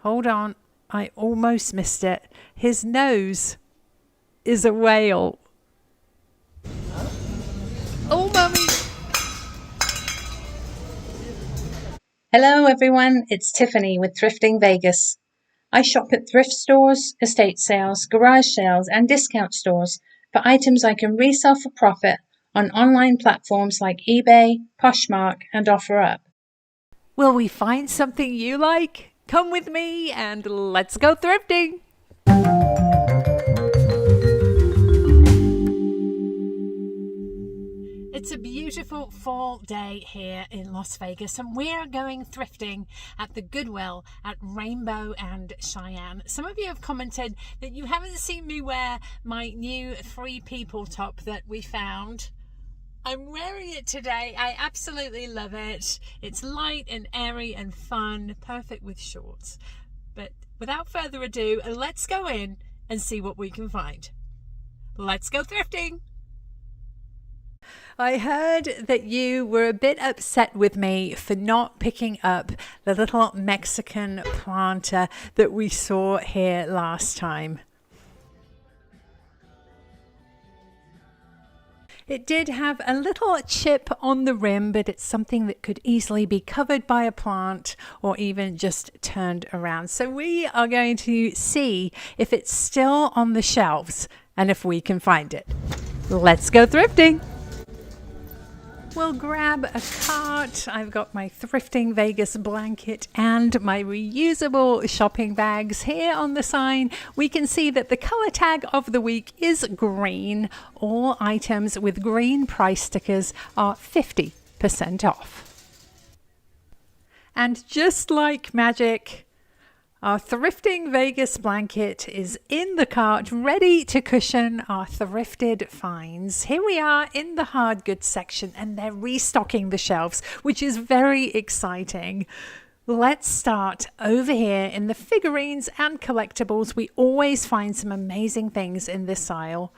Hold on, I almost missed it. His nose is a whale. Oh, Mummy! Hello everyone, it's Tiffany with Thrifting Vegas. I shop at thrift stores, estate sales, garage sales and discount stores for items I can resell for profit on online platforms like eBay, Poshmark and OfferUp. Will we find something you like? Come with me and let's go thrifting! It's a beautiful fall day here in Las Vegas and we're going thrifting at the Goodwill at Rainbow and Cheyenne. Some of you have commented that you haven't seen me wear my new Free People top that we found. I'm wearing it today. I absolutely love it. It's light and airy and fun, perfect with shorts. But without further ado, let's go in and see what we can find. Let's go thrifting! I heard that you were a bit upset with me for not picking up the little Mexican planter that we saw here last time. It did have a little chip on the rim, but it's something that could easily be covered by a plant or even just turned around. So we are going to see if it's still on the shelves and if we can find it. Let's go thrifting! We'll grab a cart. I've got my Thrifting Vegas blanket and my reusable shopping bags. Here on the sign, we can see that the color tag of the week is green. All items with green price stickers are 50% off. And just like magic, our Thrifting Vegas blanket is in the cart, ready to cushion our thrifted finds. Here we are in the hard goods section, and they're restocking the shelves, which is very exciting. Let's start over here in the figurines and collectibles. We always find some amazing things in this aisle.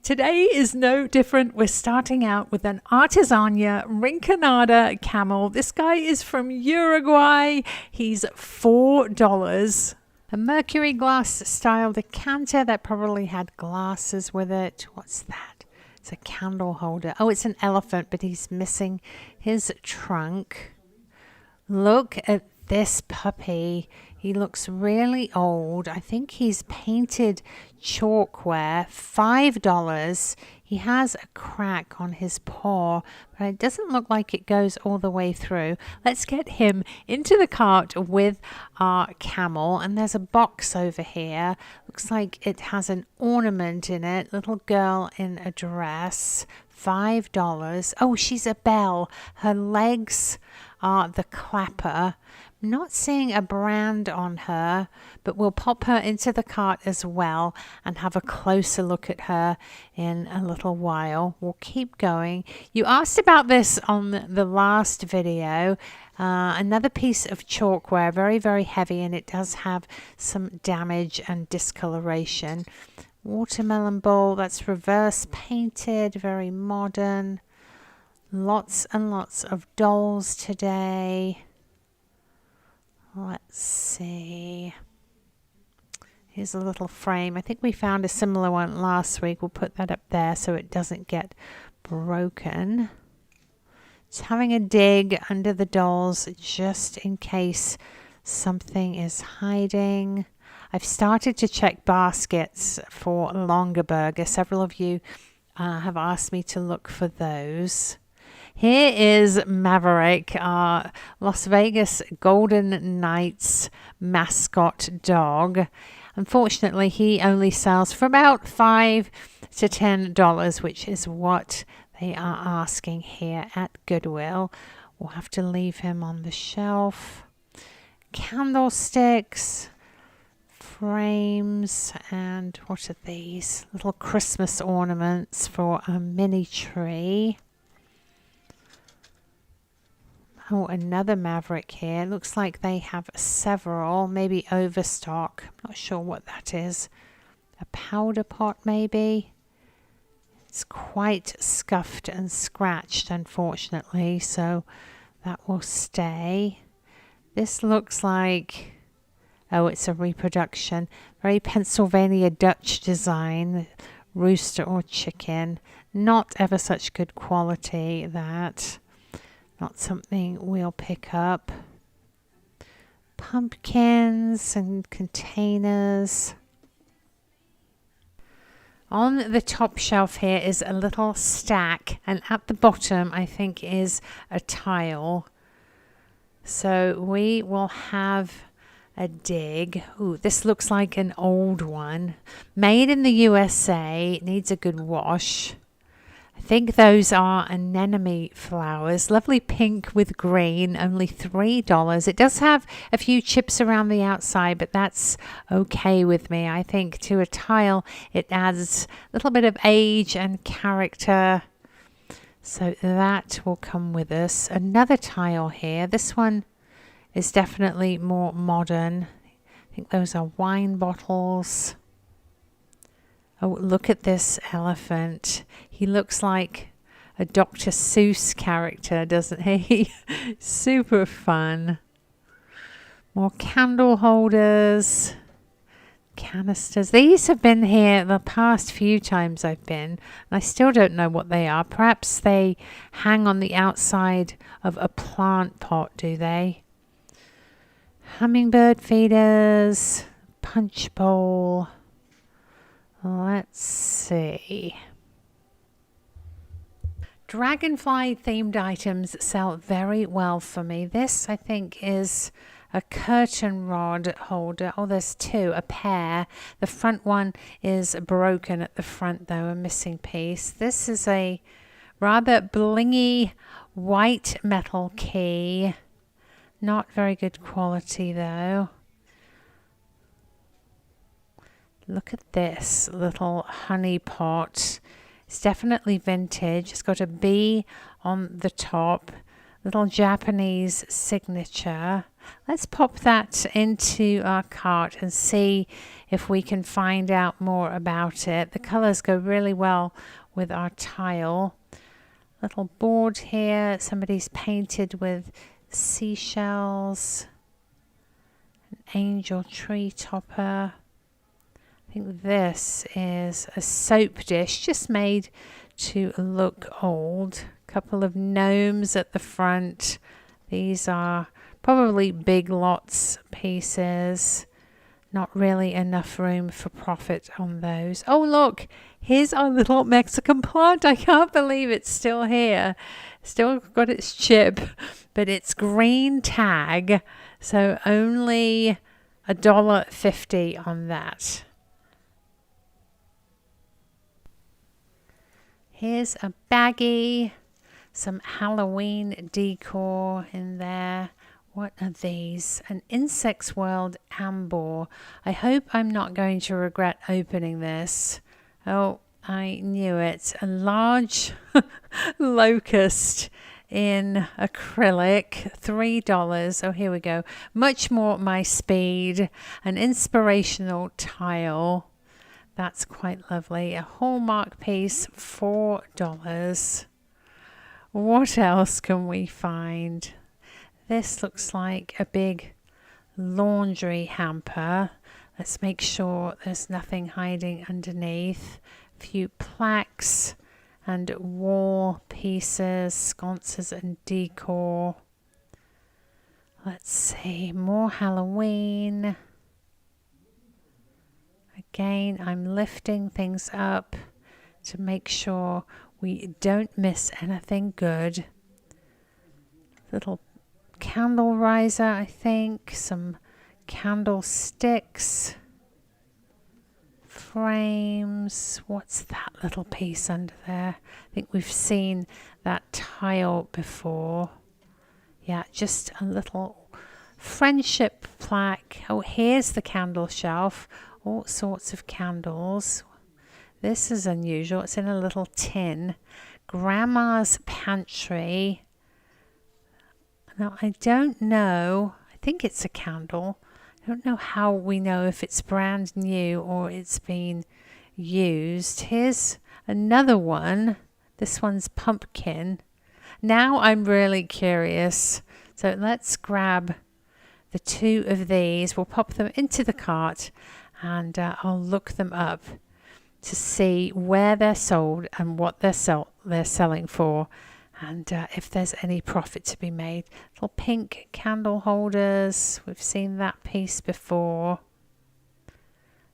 Today is no different. We're starting out with an Artisania Rinconada camel. This guy is from Uruguay. He's $4. A mercury glass style decanter that probably had glasses with it. What's that? It's a candle holder. Oh, it's an elephant, but he's missing his trunk. Look at this puppy. He looks really old. I think he's painted chalkware. $5. He has a crack on his paw, but it doesn't look like it goes all the way through. Let's get him into the cart with our camel. And there's a box over here. Looks like it has an ornament in it. Little girl in a dress. $5. Oh, she's a bell. Her legs are the clapper. Not seeing a brand on her, but we'll pop her into the cart as well and have a closer look at her in a little while. We'll keep going. You asked about this on the last video. Another piece of chalkware, very, very heavy, and it does have some damage and discoloration. Watermelon bowl, that's reverse painted, very modern. Lots and lots of dolls today. Let's see. Here's a little frame. I think we found a similar one last week. We'll put that up there so it doesn't get broken. Just having a dig under the dolls just in case something is hiding. I've started to check baskets for longer burger. Several of you have asked me to look for those. Here is Maverick, our Las Vegas Golden Knights mascot dog. Unfortunately, he only sells for about $5 to $10, which is what they are asking here at Goodwill. We'll have to leave him on the shelf. Candlesticks, frames, and what are these? Little Christmas ornaments for a mini tree. Oh, another Maverick here. Looks like they have several, maybe overstock. Not sure what that is. A powder pot, maybe. It's quite scuffed and scratched, unfortunately, so that will stay. This looks like Oh, it's a reproduction. Very Pennsylvania Dutch design. Rooster or chicken. Not ever such good quality, that. Not something we'll pick up. Pumpkins and containers. On the top shelf here is a little stack, and at the bottom I think is a tile. So we will have a dig. Ooh, this looks like an old one. Made in the USA, needs a good wash. I think those are anemone flowers. Lovely pink with green, only $3. It does have a few chips around the outside, but that's okay with me. I think to a tile, it adds a little bit of age and character. So that will come with us. Another tile here. This one is definitely more modern. I think those are wine bottles. Oh, look at this elephant. He looks like a Dr. Seuss character, doesn't he? Super fun. More candle holders, canisters. These have been here the past few times I've been, and I still don't know what they are. Perhaps they hang on the outside of a plant pot, do they? Hummingbird feeders, punch bowl. Let's see. Dragonfly themed items sell very well for me. This, I think, is a curtain rod holder. Oh, there's two, a pair. The front one is broken at the front, though, a missing piece. This is a rather blingy white metal key. Not very good quality, though. Look at this little honey pot. It's definitely vintage. It's got a bee on the top. Little Japanese signature. Let's pop that into our cart and see if we can find out more about it. The colors go really well with our tile. Little board here. Somebody's painted with seashells. An angel tree topper. I think this is a soap dish, just made to look old. Couple of gnomes at the front. These are probably Big Lots pieces. Not really enough room for profit on those. Oh, look, here's our little Mexican plant. I can't believe it's still here. Still got its chip, but it's green tag, so only $1.50 on that. Here's a baggie, some Halloween decor in there. What are these? An Insects World amber. I hope I'm not going to regret opening this. Oh, I knew it. A large locust in acrylic, $3. Oh, here we go. Much more my speed. An inspirational tile. That's quite lovely. A Hallmark piece, $4. What else can we find? This looks like a big laundry hamper. Let's make sure there's nothing hiding underneath. A few plaques and wall pieces, sconces and decor. Let's see, more Halloween. Again, I'm lifting things up to make sure we don't miss anything good. Little candle riser, I think. Some candlesticks. Frames. What's that little piece under there? I think we've seen that tile before. Yeah, just a little friendship plaque. Oh, here's the candle shelf. All sorts of candles. This is unusual. It's in a little tin. Grandma's pantry. Now, I don't know. I think it's a candle. I don't know how we know if it's brand new or it's been used. Here's another one. This one's pumpkin. Now I'm really curious. So let's grab the two of these. We'll pop them into the cart and I'll look them up to see where they're sold and what they're selling for, and if there's any profit to be made. Little pink candle holders. We've seen that piece before.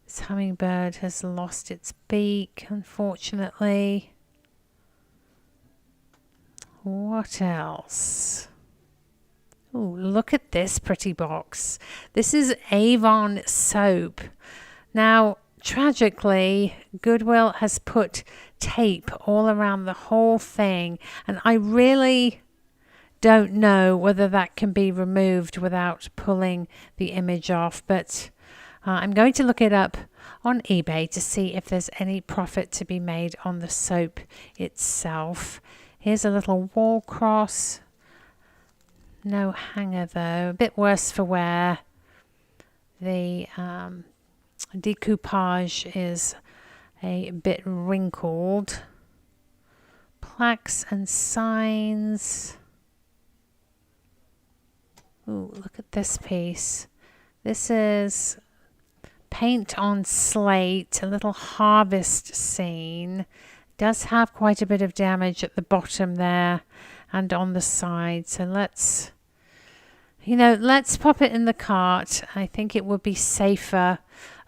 This hummingbird has lost its beak, unfortunately. What else? Oh, look at this pretty box. This is Avon soap. Now, tragically, Goodwill has put tape all around the whole thing, and I really don't know whether that can be removed without pulling the image off, but I'm going to look it up on eBay to see if there's any profit to be made on the soap itself. Here's a little wall cross. No hanger though, a bit worse for wear. The decoupage is a bit wrinkled. Plaques and signs. Ooh, look at this piece. This is paint on slate, a little harvest scene. Does have quite a bit of damage at the bottom there and on the side. So let's pop it in the cart. I think it would be safer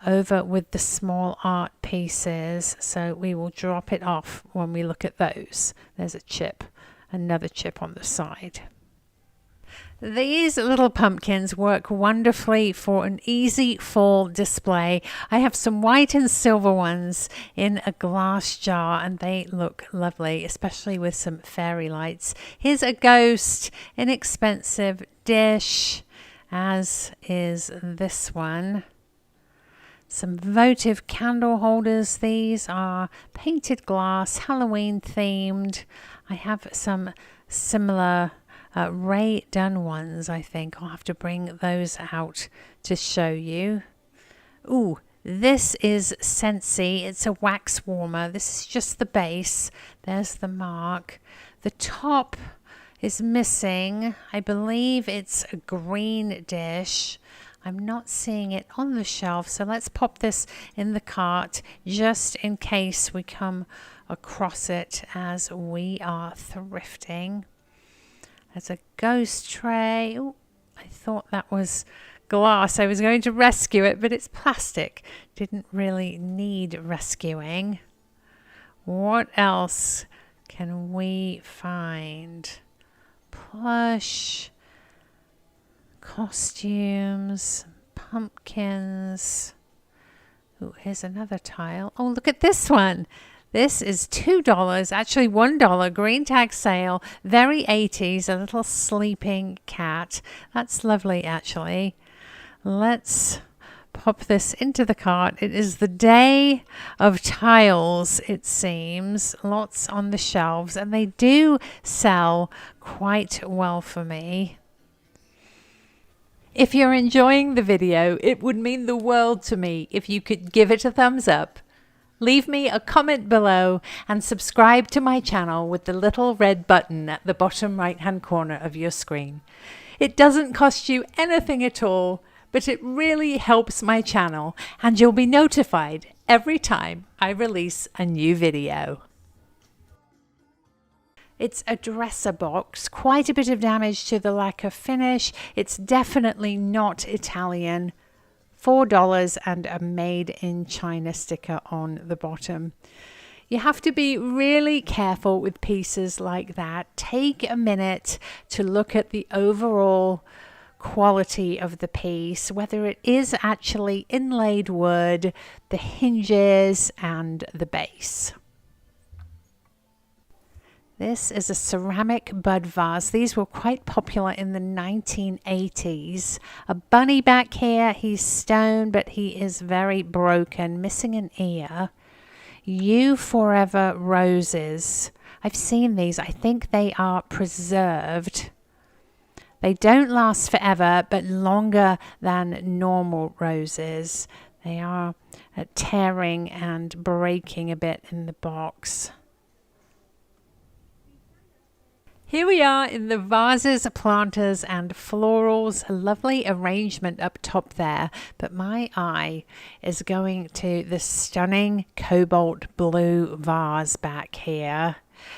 over with the small art pieces. So we will drop it off when we look at those. There's a chip, another chip on the side. These little pumpkins work wonderfully for an easy fall display. I have some white and silver ones in a glass jar and they look lovely, especially with some fairy lights. Here's a ghost, inexpensive dish, as is this one. Some votive candle holders. These are painted glass, Halloween themed. I have some similar Ray Dunn ones, I think. I'll have to bring those out to show you. Ooh, this is Scentsy. It's a wax warmer. This is just the base. There's the mark. The top is missing. I believe it's a green dish. I'm not seeing it on the shelf, so let's pop this in the cart just in case we come across it as we are thrifting. There's a ghost tray. Oh, I thought that was glass. I was going to rescue it, but it's plastic. Didn't really need rescuing. What else can we find? Plush, costumes, pumpkins. Oh, here's another tile. Oh, look at this one. This is $2, actually $1, green tag sale, very 80s, a little sleeping cat. That's lovely, actually. Let's pop this into the cart. It is the day of tiles, it seems. Lots on the shelves, and they do sell quite well for me. If you're enjoying the video, it would mean the world to me if you could give it a thumbs up. Leave me a comment below and subscribe to my channel with the little red button at the bottom right-hand corner of your screen. It doesn't cost you anything at all, but it really helps my channel, and you'll be notified every time I release a new video. It's a dresser box, quite a bit of damage to the lacquer finish. It's definitely not Italian. $4 and a made in China sticker on the bottom. You have to be really careful with pieces like that. Take a minute to look at the overall quality of the piece, whether it is actually inlaid wood, the hinges and the base. This is a ceramic bud vase. These were quite popular in the 1980s. A bunny back here. He's stone, but he is very broken, missing an ear. You Forever roses. I've seen these. I think they are preserved. They don't last forever, but longer than normal roses. They are tearing and breaking a bit in the box. Here we are in the vases, planters and florals. A lovely arrangement up top there, but my eye is going to the stunning cobalt blue vase back here.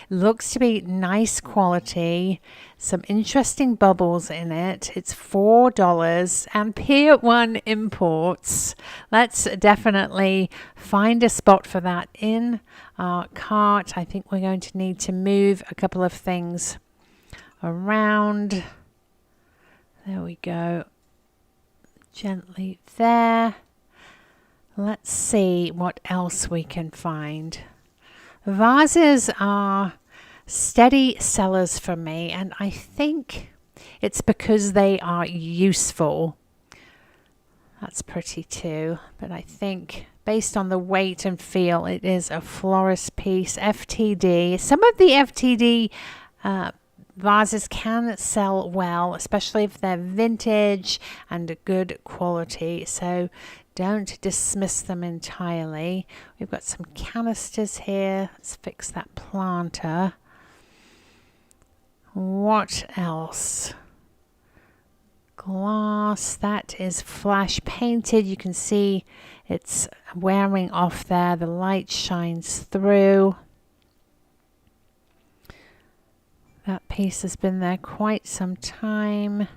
Looks to be nice quality, some interesting bubbles in it. It's $4 and Pier 1 imports. Let's definitely find a spot for that in our cart. I think we're going to need to move a couple of things around. There we go. Gently there. Let's see what else we can find. Vases are steady sellers for me, and I think it's because they are useful. That's pretty too, but I think based on the weight and feel, it is a florist piece, FTD. Some of the FTD vases can sell well, especially if they're vintage and good quality, so don't dismiss them entirely. We've got some canisters here. Let's fix that planter. What else? Glass, that is flash painted. You can see it's wearing off there. The light shines through. That piece has been there quite some time.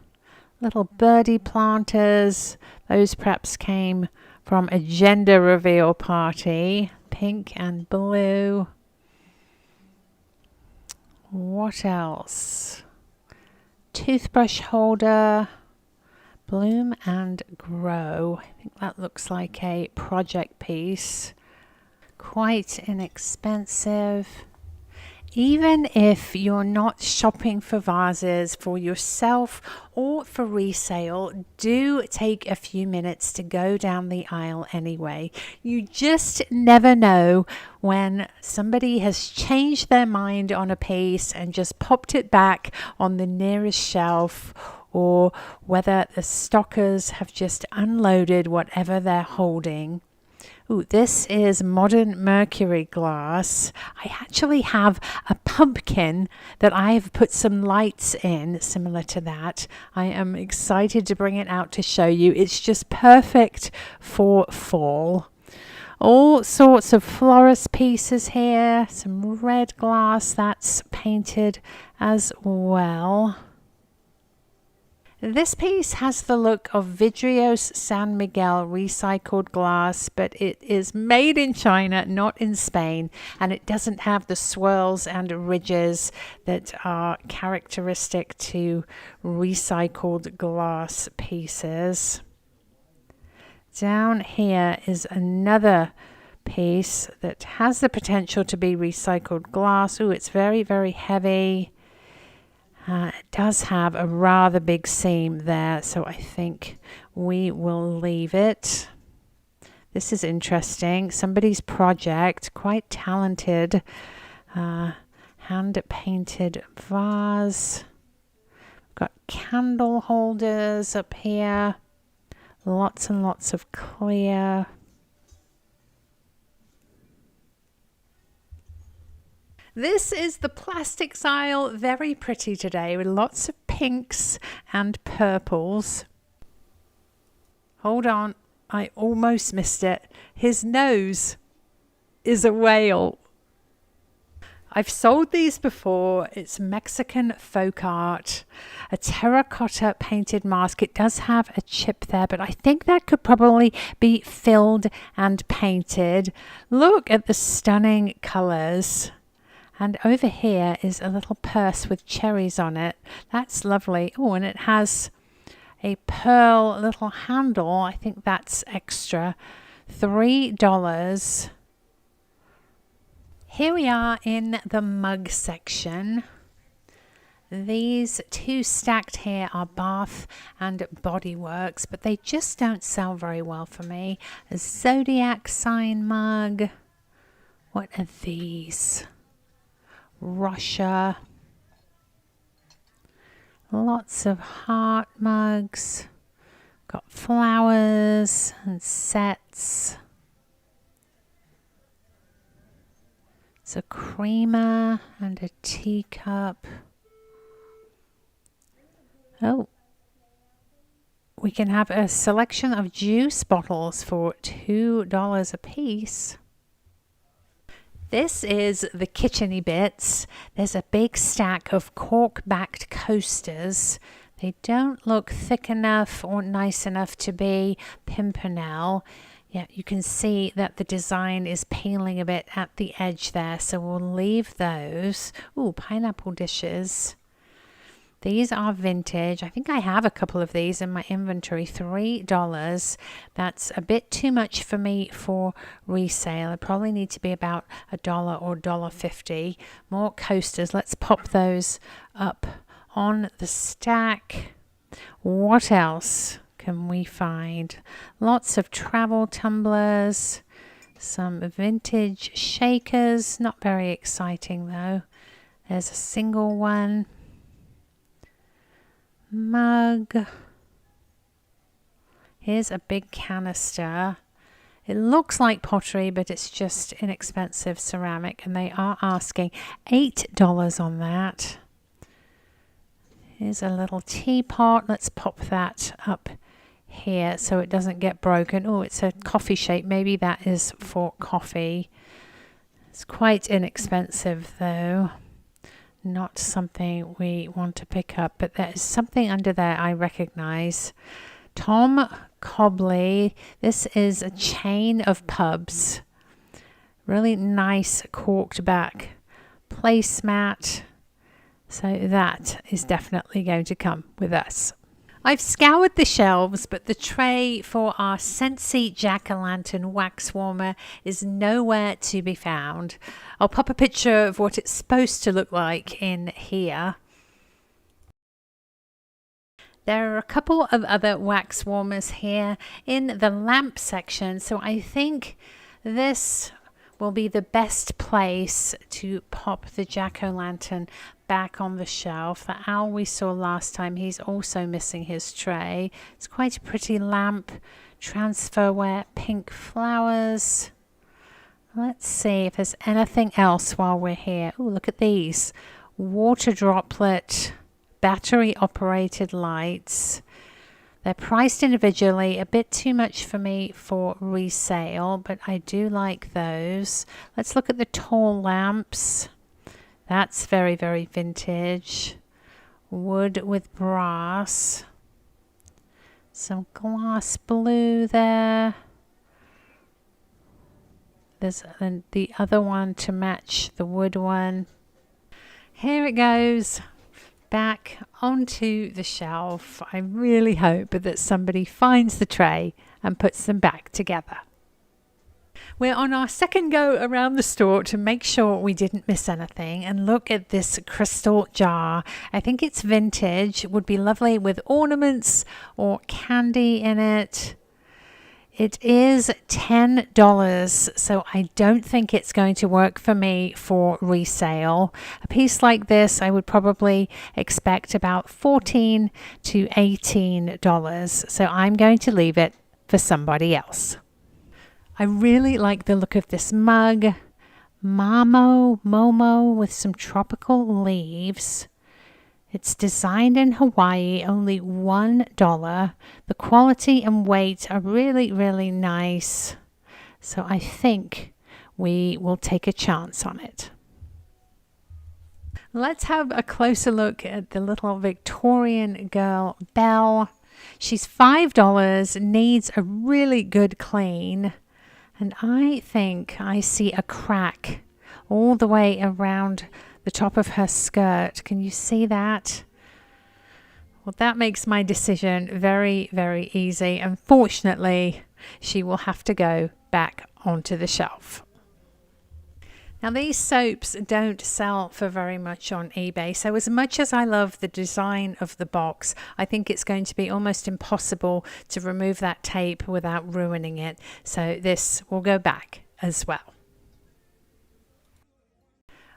Little birdie planters. Those perhaps came from a gender reveal party. Pink and blue. What else? Toothbrush holder. Bloom and grow. I think that looks like a project piece. Quite inexpensive. Even if you're not shopping for vases for yourself or for resale, do take a few minutes to go down the aisle anyway. You just never know when somebody has changed their mind on a piece and just popped it back on the nearest shelf, or whether the stockers have just unloaded whatever they're holding. Ooh, this is modern mercury glass. I actually have a pumpkin that I have put some lights in, similar to that. I am excited to bring it out to show you. It's just perfect for fall. All sorts of florist pieces here. Some red glass that's painted as well. This piece has the look of Vidrios San Miguel recycled glass, but it is made in China, not in Spain, and it doesn't have the swirls and ridges that are characteristic to recycled glass pieces. Down here is another piece that has the potential to be recycled glass. Ooh, it's very, very heavy. It does have a rather big seam there, so I think we will leave it. This is interesting. Somebody's project, quite talented. Hand-painted vase. Got candle holders up here. Lots and lots of clear. This is the plastics aisle, very pretty today with lots of pinks and purples. Hold on, I almost missed it. His nose is a whale. I've sold these before. It's Mexican folk art, a terracotta painted mask. It does have a chip there, but I think that could probably be filled and painted. Look at the stunning colors. And over here is a little purse with cherries on it. That's lovely. Oh, and it has a pearl little handle. I think that's extra. $3. Here we are in the mug section. These two stacked here are Bath and Body Works, but they just don't sell very well for me. A zodiac sign mug. What are these? Russia. Lots of heart mugs. Got flowers and sets. It's a creamer and a teacup. Oh, we can have a selection of juice bottles for $2 a piece. This is the kitcheny bits. There's a big stack of cork-backed coasters. They don't look thick enough or nice enough to be Pimpernel. Yeah, you can see that the design is peeling a bit at the edge there, so we'll leave those. Ooh, pineapple dishes. These are vintage. I think I have a couple of these in my inventory. $3. That's a bit too much for me for resale. It probably need to be about $1 or $1.50. More coasters. Let's pop those up on the stack. What else can we find? Lots of travel tumblers. Some vintage shakers. Not very exciting though. There's a single one. Mug. Here's a big canister. It looks like pottery, but it's just inexpensive ceramic, and they are asking $8 on that. Here's a little teapot. Let's pop that up here so it doesn't get broken. Oh, it's a coffee shape. Maybe that is for coffee. It's quite inexpensive though. Not something we want to pick up, but there is something under there I recognize. Tom Cobley. This is a chain of pubs. Really nice corked back placemat. So that is definitely going to come with us. I've scoured the shelves, but the tray for our Scentsy Jack-o'-lantern wax warmer is nowhere to be found. I'll pop a picture of what it's supposed to look like in here. There are a couple of other wax warmers here in the lamp section, so I think this will be the best place to pop the jack-o'-lantern back on the shelf. The owl we saw last time, he's also missing his tray. It's quite a pretty lamp. Transferware, pink flowers. Let's see if there's anything else while we're here. Oh, look at these. Water droplet, battery operated lights. They're priced individually, a bit too much for me for resale, but I do like those. Let's look at the tall lamps. That's very, very vintage. Wood with brass. Some glass blue there. There's the other one to match the wood one. Here it goes. Back onto the shelf. I really hope that somebody finds the tray and puts them back together. We're on our second go around the store to make sure we didn't miss anything, and look at this crystal jar. I think it's vintage. It would be lovely with ornaments or candy in it. It is $10, so I don't think it's going to work for me for resale. A piece like this, I would probably expect about $14 to $18, so I'm going to leave it for somebody else. I really like the look of this mug. Momo with some tropical leaves. It's designed in Hawaii, only $1. The quality and weight are really, really nice. So I think we will take a chance on it. Let's have a closer look at the little Victorian girl, Belle. She's $5, needs a really good clean. And I think I see a crack all the way around the top of her skirt. Can you see that? Well, that makes my decision very, very easy. Unfortunately, she will have to go back onto the shelf. Now, these soaps don't sell for very much on eBay. So as much as I love the design of the box, I think it's going to be almost impossible to remove that tape without ruining it. So this will go back as well.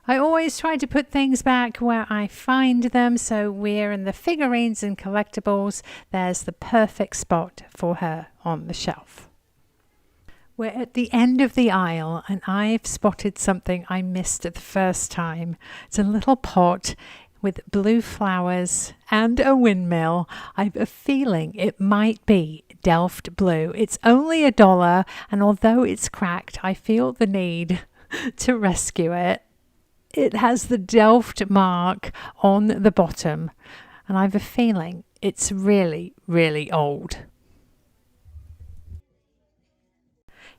I always try to put things back where I find them, so we're in the figurines and collectibles. There's the perfect spot for her on the shelf. We're at the end of the aisle, and I've spotted something I missed the first time. It's a little pot with blue flowers and a windmill. I've a feeling it might be Delft blue. It's only $1, and although it's cracked, I feel the need to rescue it. It has the Delft mark on the bottom, and I've a feeling it's really, really old.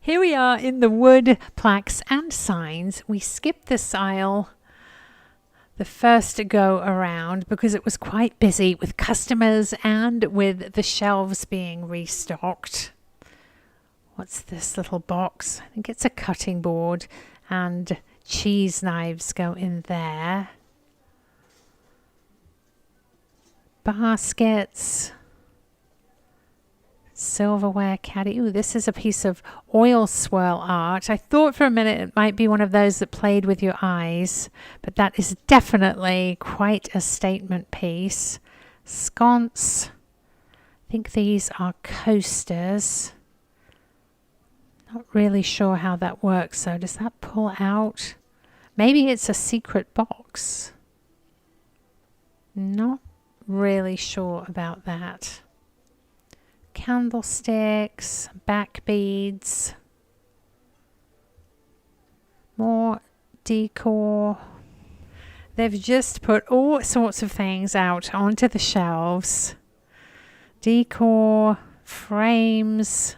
Here we are in the wood plaques and signs. We skipped this aisle the first go around because it was quite busy with customers and with the shelves being restocked. What's this little box? I think it's a cutting board, and cheese knives go in there. Baskets. Silverware caddy. Ooh, this is a piece of oil swirl art. I thought for a minute it might be one of those that played with your eyes, but that is definitely quite a statement piece. Sconce. I think these are coasters. Not really sure how that works, so does that pull out? Maybe it's a secret box. Not really sure about that. Candlesticks, back beads, more decor. They've just put all sorts of things out onto the shelves. Decor, frames,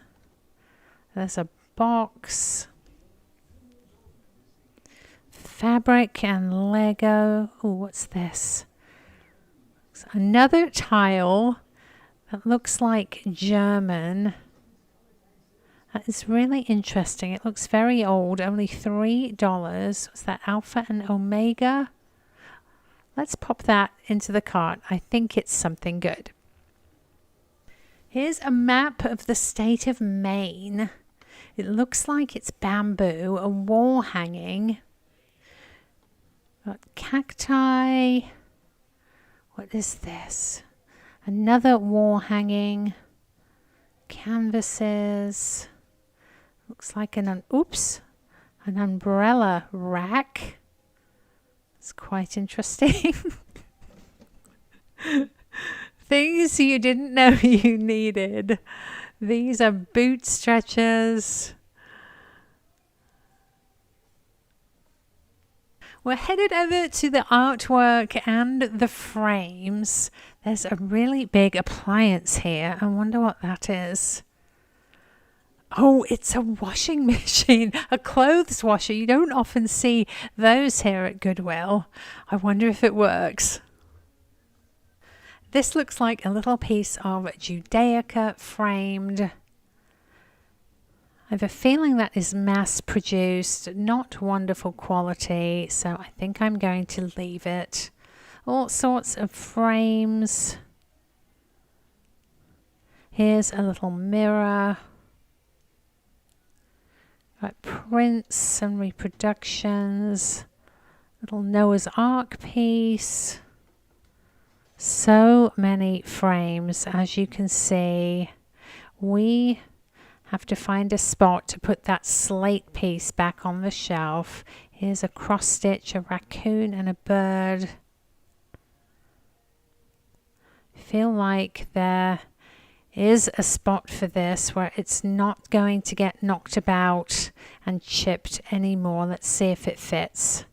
there's a box, fabric and Lego. Oh, what's this? Another tile. That looks like German. That is really interesting. It looks very old, only $3. Was that Alpha and Omega? Let's pop that into the cart. I think it's something good. Here's a map of the state of Maine. It looks like it's bamboo, a wall hanging. Got cacti. What is this? Another wall hanging, canvases, looks like an umbrella rack. It's quite interesting. Things you didn't know you needed. These are boot stretchers. We're headed over to the artwork and the frames. There's a really big appliance here. I wonder what that is. Oh, it's a washing machine, a clothes washer. You don't often see those here at Goodwill. I wonder if it works. This looks like a little piece of Judaica framed. I have a feeling that is mass produced, not wonderful quality, so I think I'm going to leave it. All sorts of frames. Here's a little mirror. Got prints and reproductions. Little Noah's Ark piece. So many frames, as you can see. We have to find a spot to put that slate piece back on the shelf. Here's a cross stitch, a raccoon and a bird. Feel like there is a spot for this where it's not going to get knocked about and chipped anymore. Let's see if it fits.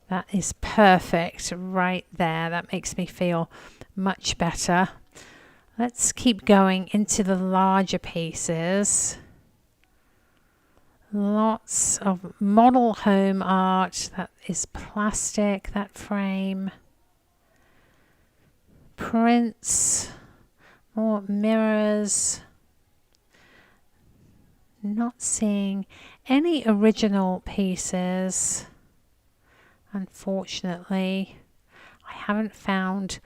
That is perfect right there. That makes me feel much better. Let's keep going into the larger pieces. Lots of model home art. That is plastic, that frame. Prints. More mirrors. Not seeing any original pieces. Unfortunately, I haven't found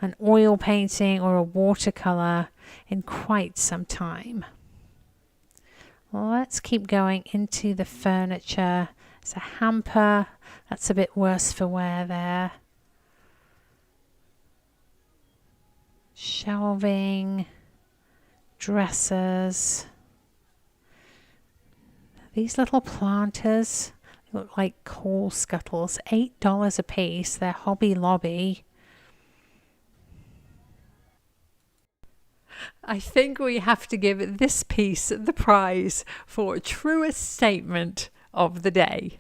an oil painting or a watercolor in quite some time. Let's keep going into the furniture. It's a hamper. That's a bit worse for wear there. Shelving, dressers. These little planters, look like coal scuttles, $8 a piece. They're Hobby Lobby. I think we have to give this piece the prize for truest statement of the day.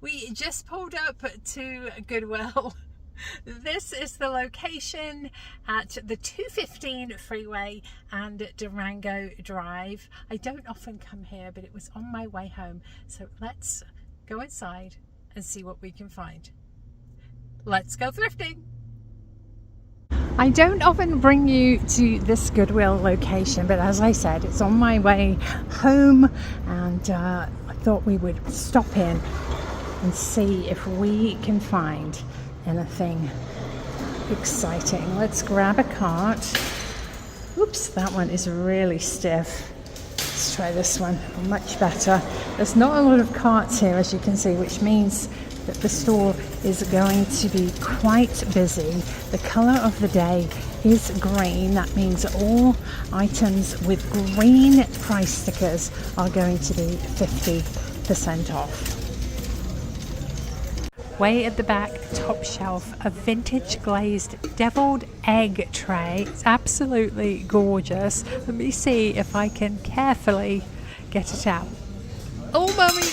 We just pulled up to Goodwill. This is the location at the 215 freeway and Durango Drive. I don't often come here, but it was on my way home. So let's go inside and see what we can find. Let's go thrifting. I don't often bring you to this Goodwill location, but as I said, it's on my way home, and I thought we would stop in and see if we can find anything exciting. Let's grab a cart. Oops, that one is really stiff. Let's try this one, much better. There's not a lot of carts here, as you can see, which means that the store is going to be quite busy. The color of the day is green. That means all items with green price stickers are going to be 50% off. Way at the back, top shelf, a vintage glazed deviled egg tray. It's absolutely gorgeous. Let me see if I can carefully get it out. Oh, mummy!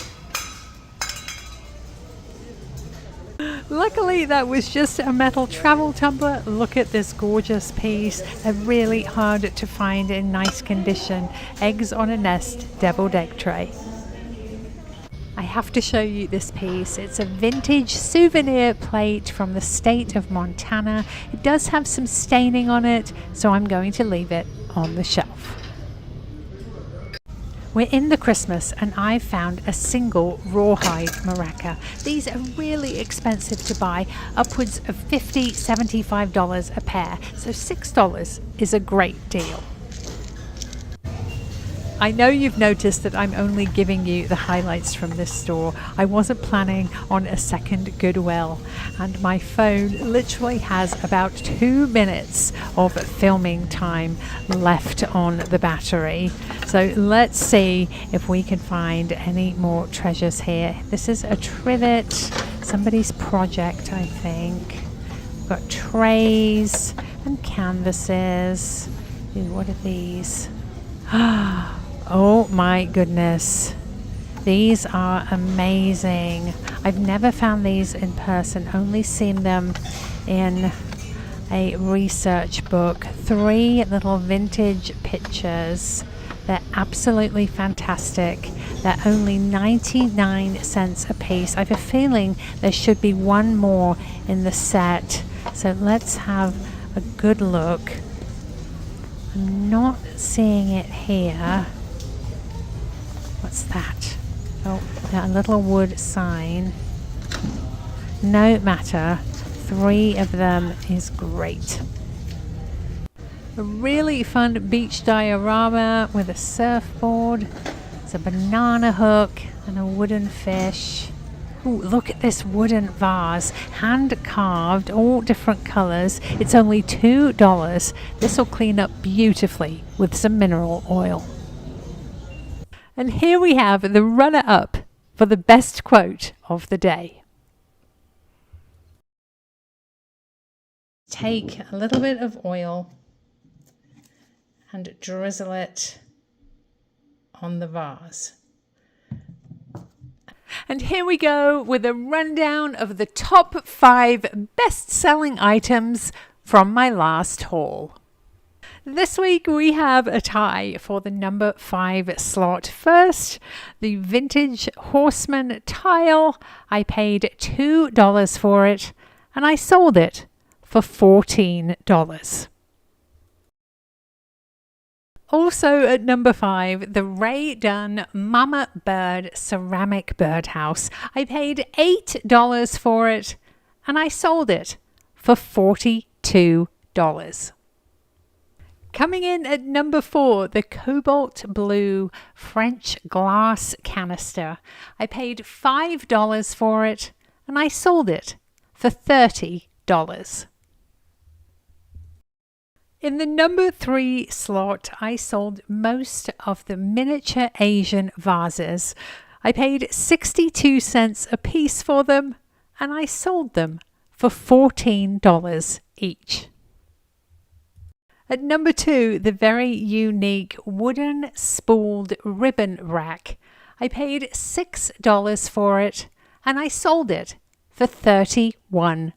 Luckily, that was just a metal travel tumbler. Look at this gorgeous piece. They're really hard to find in nice condition. Eggs on a nest, deviled egg tray. I have to show you this piece. It's a vintage souvenir plate from the state of Montana. It does have some staining on it, so I'm going to leave it on the shelf. We're in the Christmas, and I found a single rawhide maraca. These are really expensive to buy, upwards of $50, $75 a pair, so $6 is a great deal. I know you've noticed that I'm only giving you the highlights from this store. I wasn't planning on a second Goodwill, and my phone literally has about 2 minutes of filming time left on the battery. So let's see if we can find any more treasures here. This is a trivet, somebody's project, I think. We've got trays and canvases. Ooh, what are these? Oh my goodness, these are amazing. I've never found these in person, only seen them in a research book. 3 little vintage pictures. They're absolutely fantastic. They're only 99 cents a piece. I have a feeling there should be one more in the set, so let's have a good look. I'm not seeing it here. What's that? Oh, a little wood sign. No matter, 3 of them is great. A really fun beach diorama with a surfboard. It's a banana hook and a wooden fish. Ooh, look at this wooden vase, hand carved, all different colors. It's only $2. This will clean up beautifully with some mineral oil. And here we have the runner-up for the best quote of the day. Take a little bit of oil and drizzle it on the vase. And here we go with a rundown of the top 5 best-selling items from my last haul. This week we have a tie for the number 5 slot. First, the vintage Horseman tile. I paid $2 for it, and I sold it for $14. Also at number 5, the Ray Dunn Mama Bird ceramic birdhouse. I paid $8 for it, and I sold it for $42. Coming in at number 4, the cobalt blue French glass canister. I paid $5 for it, and I sold it for $30. In the number 3 slot, I sold most of the miniature Asian vases. I paid 62 cents a piece for them, and I sold them for $14 each. At number 2, the very unique wooden spooled ribbon rack. I paid $6 for it, and I sold it for $31.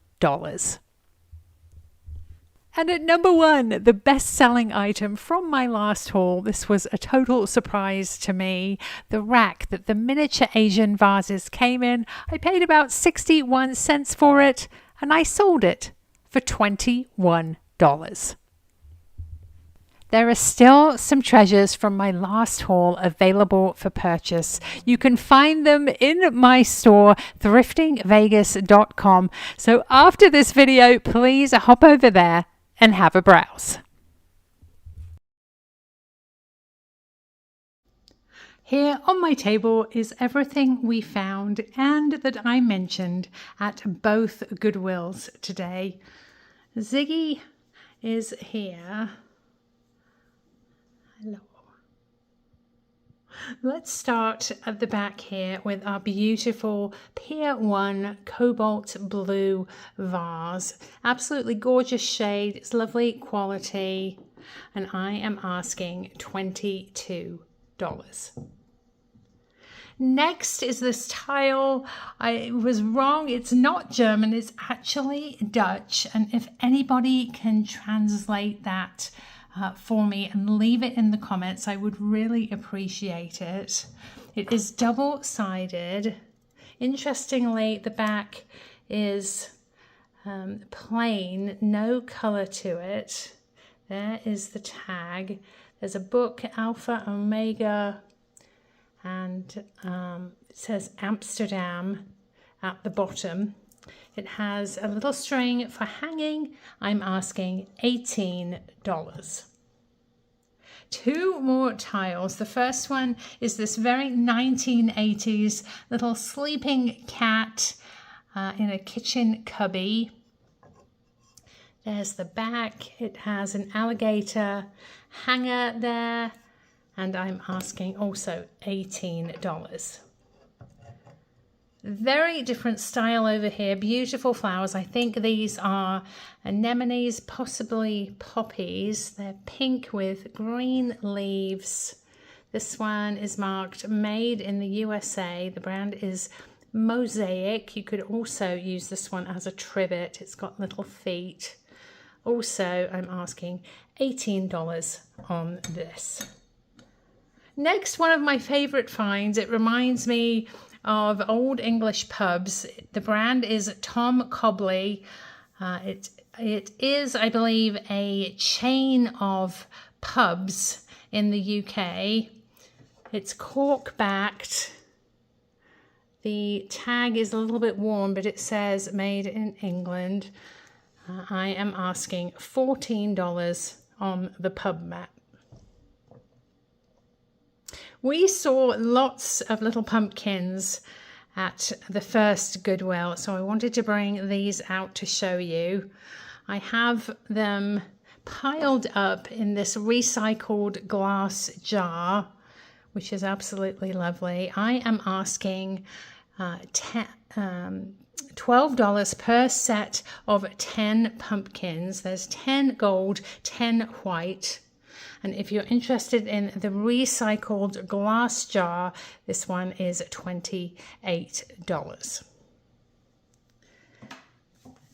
And at number 1, the best-selling item from my last haul, this was a total surprise to me, the rack that the miniature Asian vases came in. I paid about 61 cents for it, and I sold it for $21. There are still some treasures from my last haul available for purchase. You can find them in my store, thriftingvegas.com. So after this video, please hop over there and have a browse. Here on my table is everything we found and that I mentioned at both Goodwills today. Ziggy is here. Hello. Let's start at the back here with our beautiful Pier 1 Cobalt Blue vase. Absolutely gorgeous shade. It's lovely quality. And I am asking $22. Next is this tile. I was wrong. It's not German. It's actually Dutch. And if anybody can translate that for me and leave it in the comments, I would really appreciate it. It is double-sided. Interestingly, the back is plain, no color to it. There is the tag. There's a book, Alpha Omega, and it says Amsterdam at the bottom. It has a little string for hanging. I'm asking $18. 2 more tiles. The first one is this very 1980s little sleeping cat in a kitchen cubby. There's the back. It has an alligator hanger there, and I'm asking also $18. Very different style over here. Beautiful flowers. I think these are anemones, possibly poppies. They're pink with green leaves. This one is marked made in the USA. The brand is Mosaic. You could also use this one as a trivet. It's got little feet. Also, I'm asking $18 on this. Next, one of my favorite finds. It reminds me of old English pubs. The brand is Tom Cobley. It is, I believe, a chain of pubs in the UK. It's cork backed. The tag is a little bit worn, but it says made in England. I am asking $14 on the pub map. We saw lots of little pumpkins at the first Goodwill, so I wanted to bring these out to show you. I have them piled up in this recycled glass jar, which is absolutely lovely. I am asking $12 per set of 10 pumpkins. There's 10 gold, 10 white. And if you're interested in the recycled glass jar, this one is $28.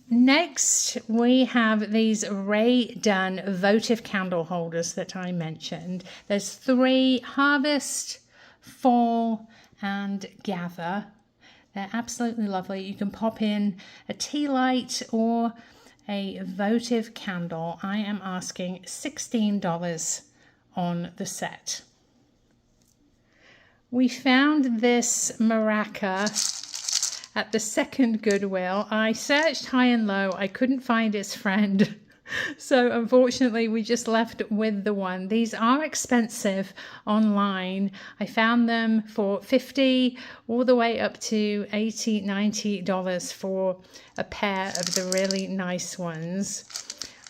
Next, we have these Ray Dunn votive candle holders that I mentioned. There's 3: Harvest, Fall, and Gather. They're absolutely lovely. You can pop in a tea light or a votive candle. I am asking $16 on the set. We found this maraca at the second Goodwill. I searched high and low. I couldn't find its friend. So unfortunately, we just left with the one. These are expensive online. I found them for $50 all the way up to $80, $90 for a pair of the really nice ones.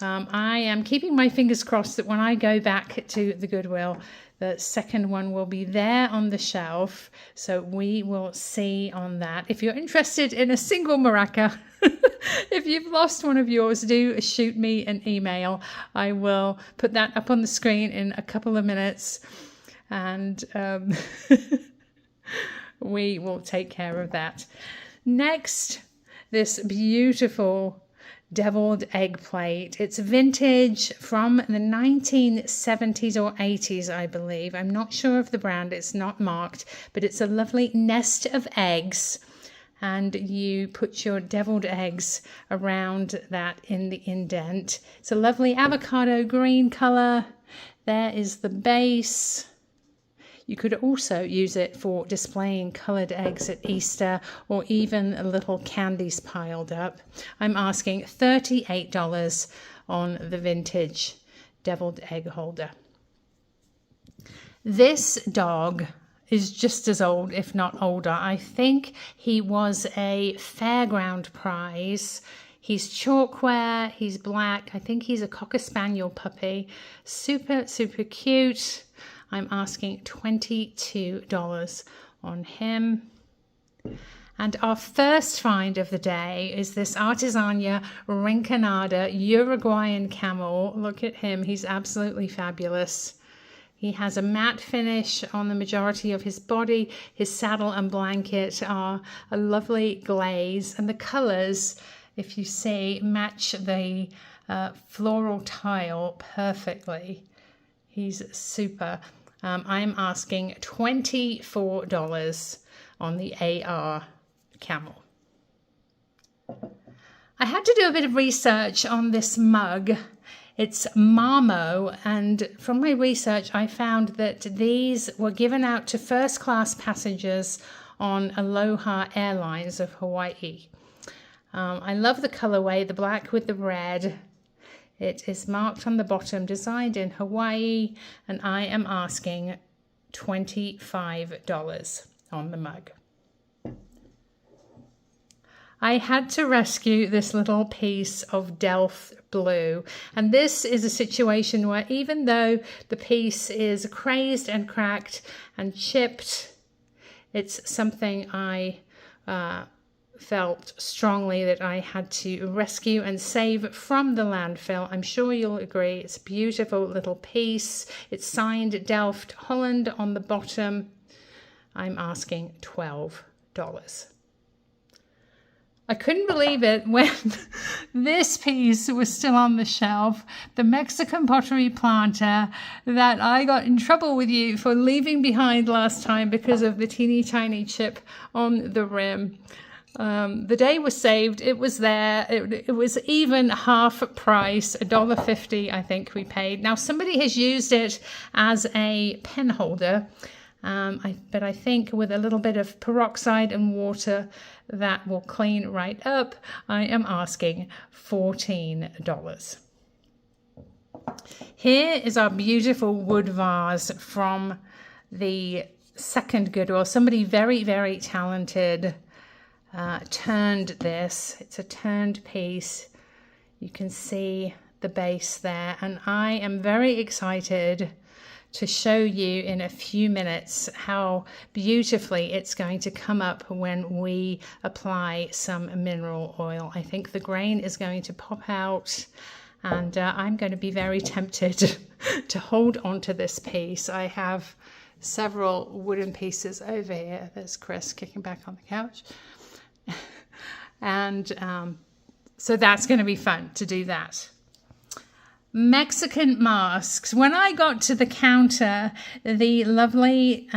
I am keeping my fingers crossed that when I go back to the Goodwill, the second one will be there on the shelf. So we will see on that. If you're interested in a single maraca, if you've lost one of yours, do shoot me an email. I will put that up on the screen in a couple of minutes, and we will take care of that. Next, this beautiful deviled egg plate. It's vintage from the 1970s or 80s, I believe. I'm not sure of the brand. It's not marked, but it's a lovely nest of eggs. And you put your deviled eggs around that in the indent. It's a lovely avocado green color. There is the base. You could also use it for displaying colored eggs at Easter, or even little candies piled up. I'm asking $38 on the vintage deviled egg holder. This dog is just as old, if not older. I think he was a fairground prize. He's chalkware, he's black. I think he's a Cocker Spaniel puppy. Super, super cute. I'm asking $22 on him. And our first find of the day is this Artisania Rinconada Uruguayan camel. Look at him, he's absolutely fabulous. He has a matte finish on the majority of his body. His saddle and blanket are a lovely glaze, and the colors, if you see, match the floral tile perfectly. He's super. I'm asking $24 on the AR camel. I had to do a bit of research on this mug. It's Marmo, and from my research I found that these were given out to first class passengers on Aloha Airlines of Hawaii. I love the colorway, the black with the red. It is marked on the bottom, designed in Hawaii, and I am asking $25 on the mug. I had to rescue this little piece of Delft blue, and this is a situation where even though the piece is crazed and cracked and chipped, it's something I felt strongly that I had to rescue and save from the landfill. I'm sure you'll agree. It's a beautiful little piece. It's signed Delft, Holland on the bottom. I'm asking $12. I couldn't believe it when this piece was still on the shelf, the Mexican pottery planter that I got in trouble with you for leaving behind last time because of the teeny tiny chip on the rim. The day was saved. It was there. It was even half price, $1.50 I think we paid. Now somebody has used it as a pen holder, but I think with a little bit of peroxide and water that will clean right up. I am asking $14. Here is our beautiful wood vase from the second Goodwill. Somebody very, very talented turned this. It's a turned piece. You can see the base there, and I am very excited to show you in a few minutes how beautifully it's going to come up when we apply some mineral oil. I think the grain is going to pop out, and I'm going to be very tempted to hold on to this piece. I have several wooden pieces over here. There's Chris kicking back on the couch. And so that's going to be fun to do that. Mexican masks. When I got to the counter, the lovely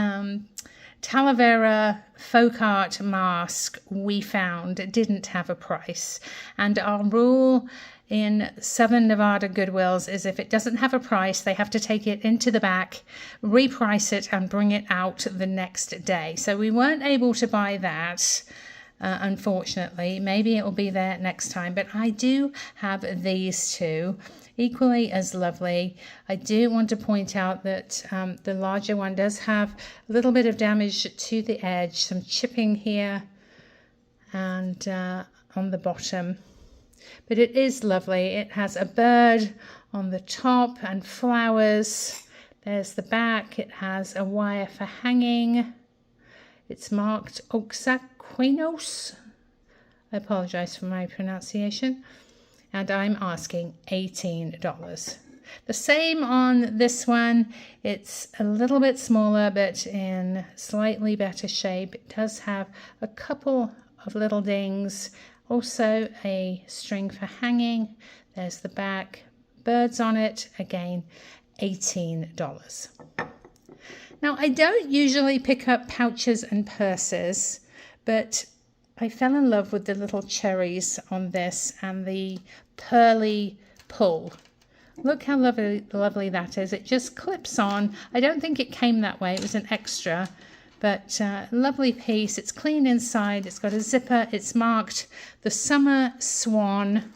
Talavera folk art mask we found didn't have a price. And our rule in Southern Nevada Goodwills is if it doesn't have a price, they have to take it into the back, reprice it, and bring it out the next day. So we weren't able to buy that. Unfortunately, maybe it will be there next time, but I do have these two, equally as lovely. I do want to point out that the larger one does have a little bit of damage to the edge, some chipping here and on the bottom. But it is lovely. It has a bird on the top and flowers. There's the back. It has a wire for hanging. It's marked Oxaquinos. I apologize for my pronunciation. And I'm asking $18. The same on this one. It's a little bit smaller, but in slightly better shape. It does have a couple of little dings. Also a string for hanging. There's the back. Birds on it. Again, $18. Now, I don't usually pick up pouches and purses, but I fell in love with the little cherries on this and the pearly pull. Look how lovely that is. It just clips on. I don't think it came that way. It was an extra, but lovely piece. It's clean inside. It's got a zipper. It's marked the Summer Swan.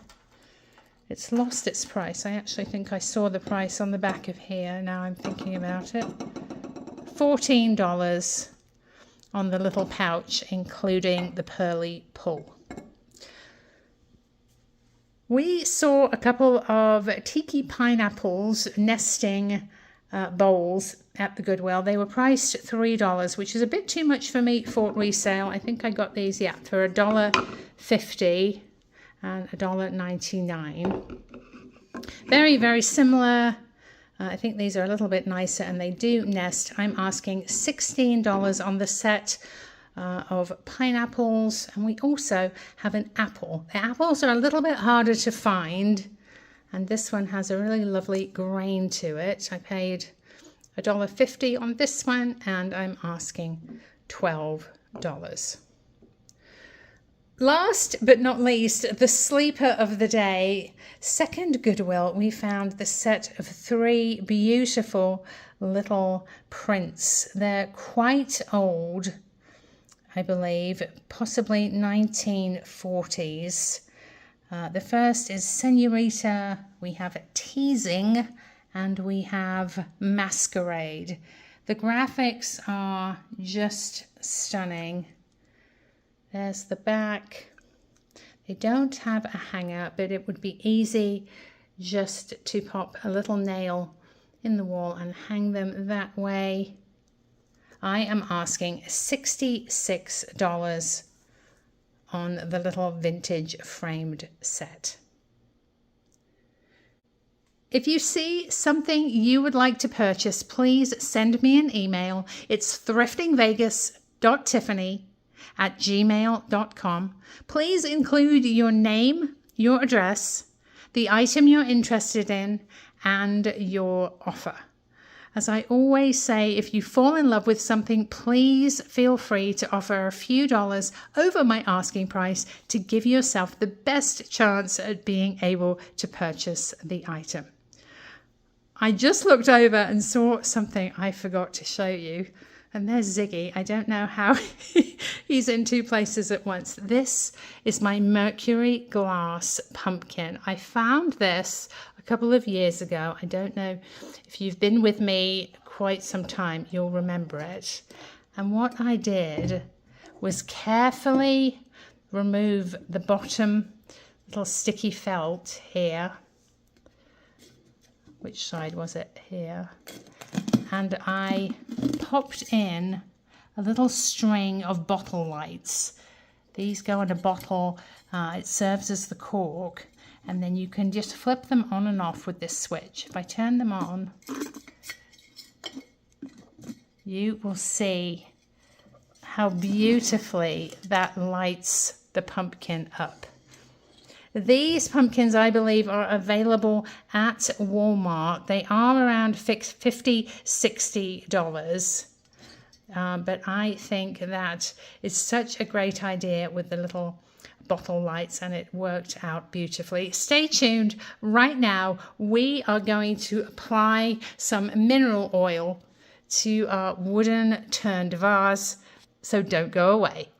It's lost its price. I actually think I saw the price on the back of here. Now I'm thinking about it. $14 on the little pouch, including the pearly pull. We saw a couple of tiki pineapples nesting bowls at the Goodwill. They were priced $3, which is a bit too much for me for resale. I think I got these, for $1.50 and $1.99. Very, very similar. I think these are a little bit nicer and they do nest. I'm asking $16 on the set of pineapples, and we also have an apple. The apples are a little bit harder to find, and this one has a really lovely grain to it. I paid $1.50 on this one, and I'm asking $12. Last but not least, the sleeper of the day, second Goodwill, we found the set of 3 beautiful little prints. They're quite old, I believe, possibly 1940s. The first is Senorita, we have Teasing, and we have Masquerade. The graphics are just stunning. There's the back. They don't have a hanger, but it would be easy just to pop a little nail in the wall and hang them that way. I am asking $66 on the little vintage framed set. If you see something you would like to purchase, please send me an email. It's thriftingvegas.tiffany@gmail.com. Please include your name, your address, the item you're interested in, and your offer. As I always say, if you fall in love with something, please feel free to offer a few dollars over my asking price to give yourself the best chance at being able to purchase the item. I just looked over and saw something I forgot to show you. And there's Ziggy. I don't know how he's in 2 places at once. This is my mercury glass pumpkin. I found this a couple of years ago. I don't know if you've been with me quite some time, you'll remember it. And what I did was carefully remove the bottom little sticky felt here. Which side was it? Here. And I popped in a little string of bottle lights. These go in a bottle. It serves as the cork, and then you can just flip them on and off with this switch. If I turn them on, you will see how beautifully that lights the pumpkin up. These pumpkins, I believe, are available at Walmart. They are around $50, $60. But I think that it's such a great idea with the little bottle lights, and it worked out beautifully. Stay tuned. Right now, we are going to apply some mineral oil to our wooden turned vase, so don't go away.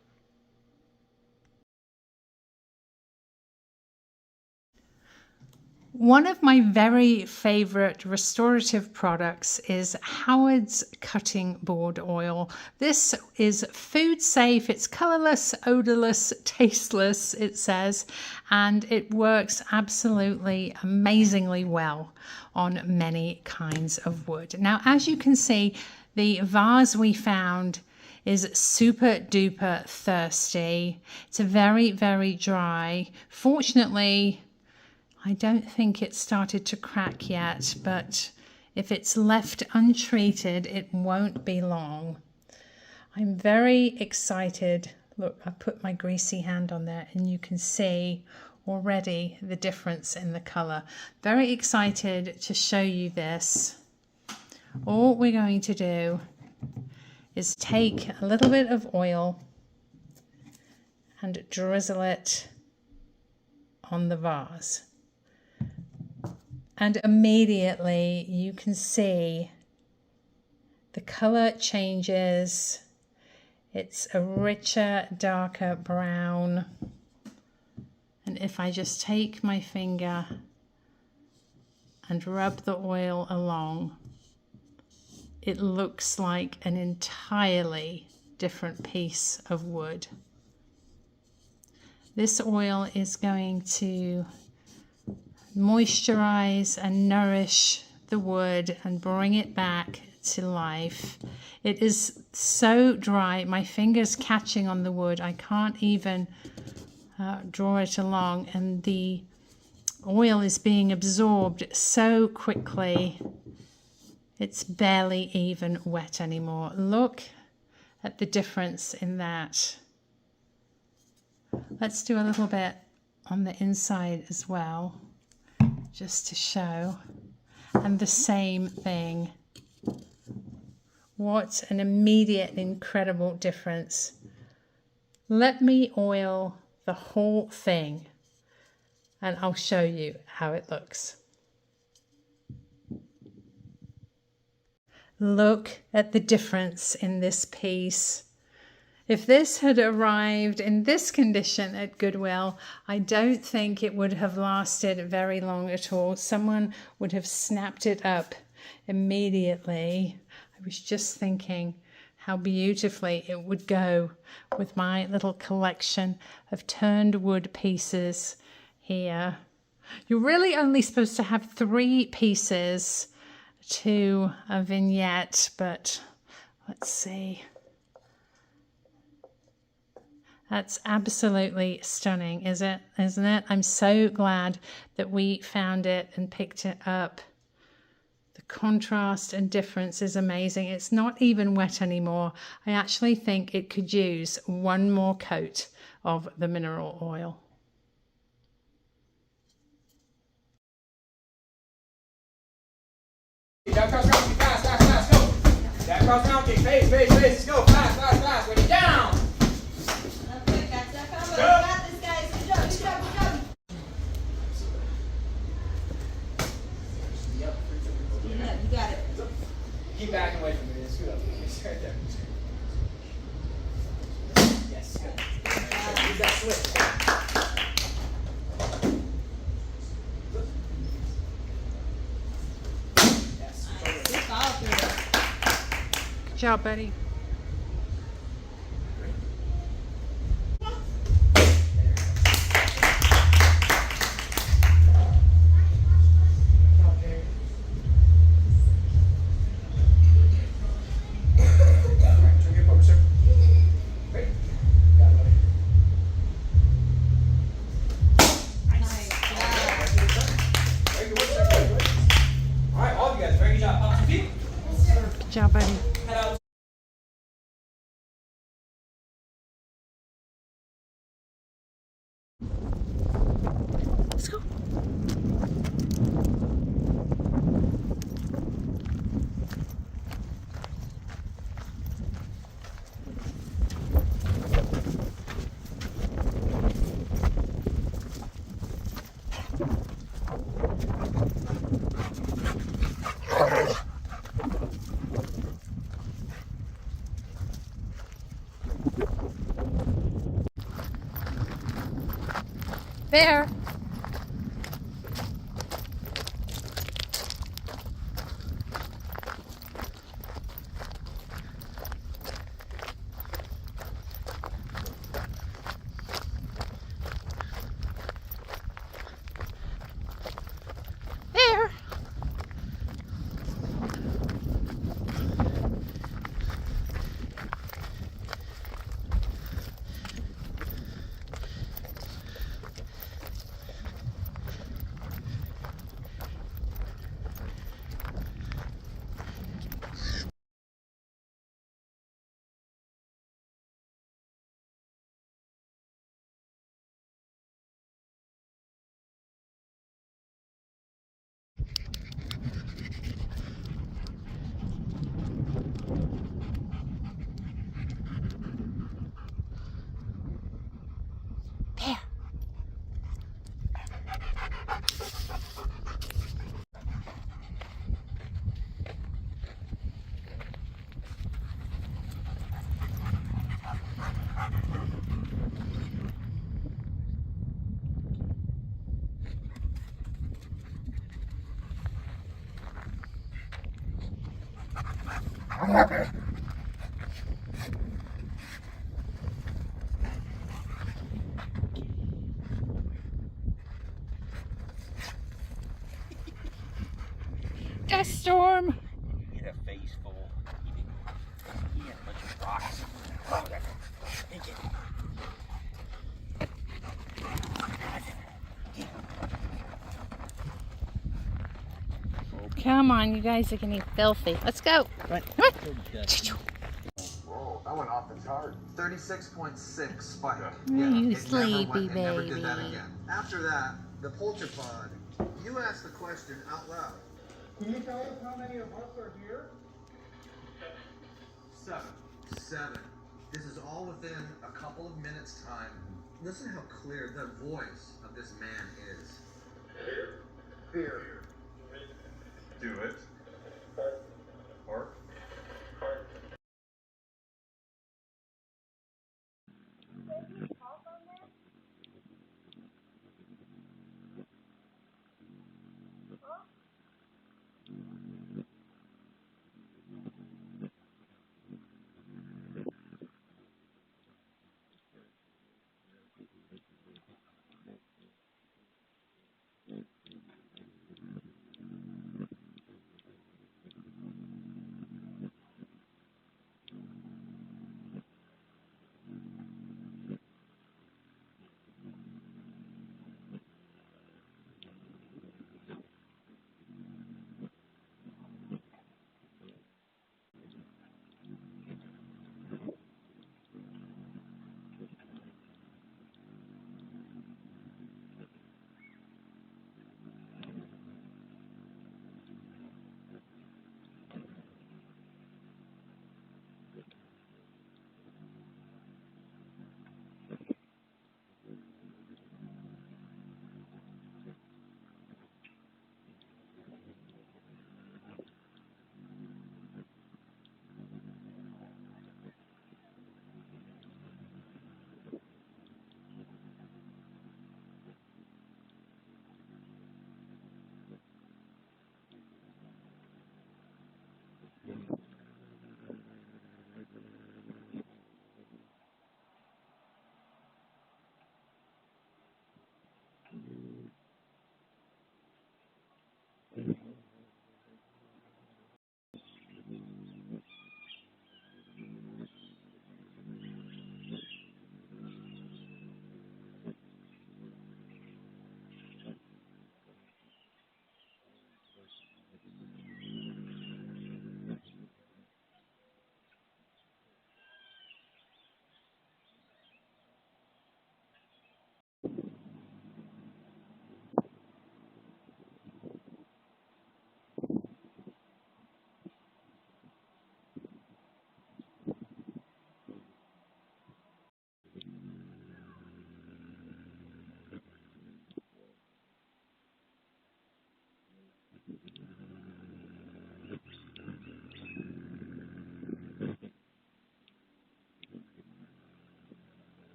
One of my very favorite restorative products is Howard's cutting board oil. This is food safe, it's colorless, odorless, tasteless, it says, and it works absolutely amazingly well on many kinds of wood. Now, as you can see, the vase we found is super duper thirsty. It's very, very dry. Fortunately, I don't think it started to crack yet, but if it's left untreated, it won't be long. I'm very excited. Look, I put my greasy hand on there and you can see already the difference in the color. Very excited to show you this. All we're going to do is take a little bit of oil and drizzle it on the vase. And immediately you can see the color changes. It's a richer, darker brown. And if I just take my finger and rub the oil along, it looks like an entirely different piece of wood. This oil is going to moisturize and nourish the wood and bring it back to life. It is so dry, my finger's catching on the wood. I can't even draw it along, and the oil is being absorbed so quickly. It's barely even wet anymore. Look at the difference in that. Let's do a little bit on the inside as well, just to show. And the same thing. What an immediate, incredible difference. Let me oil the whole thing and I'll show you how it looks. Look at the difference in this piece. If this had arrived in this condition at Goodwill, I don't think it would have lasted very long at all. Someone would have snapped it up immediately. I was just thinking how beautifully it would go with my little collection of turned wood pieces here. You're really only supposed to have 3 pieces to a vignette, but let's see. That's absolutely stunning, isn't it? I'm so glad that we found it and picked it up. The contrast and difference is amazing. It's not even wet anymore. I actually think it could use one more coat of the mineral oil. Down cross country, fast, fast, fast, go. Down cross country, pace, pace, pace, let's go, fast, fast, fast, ready, down. Okay, got this, guys. Good job, good job, good job. Yep. Yeah, you got it. Keep backing away from me, scoot up, it's right there. Yes, good. Use that switch. Yes. Nice. Follow through. Good job, Betty. Good job, Betty. Let's go. There. Dust storm. He had a face full. He had a bunch of rocks. Oh, take it. Come on, you guys are getting filthy. Let's go. Right. Come on. Whoa, that went off the chart. 36.6 spike. You it sleepy never did that baby. again. After that, the Polterpod, you asked the question out loud. Can you tell us how many of us are here? 7. This is all within a couple of minutes' time. Listen how clear the voice of this man is. Fear. Do it. Or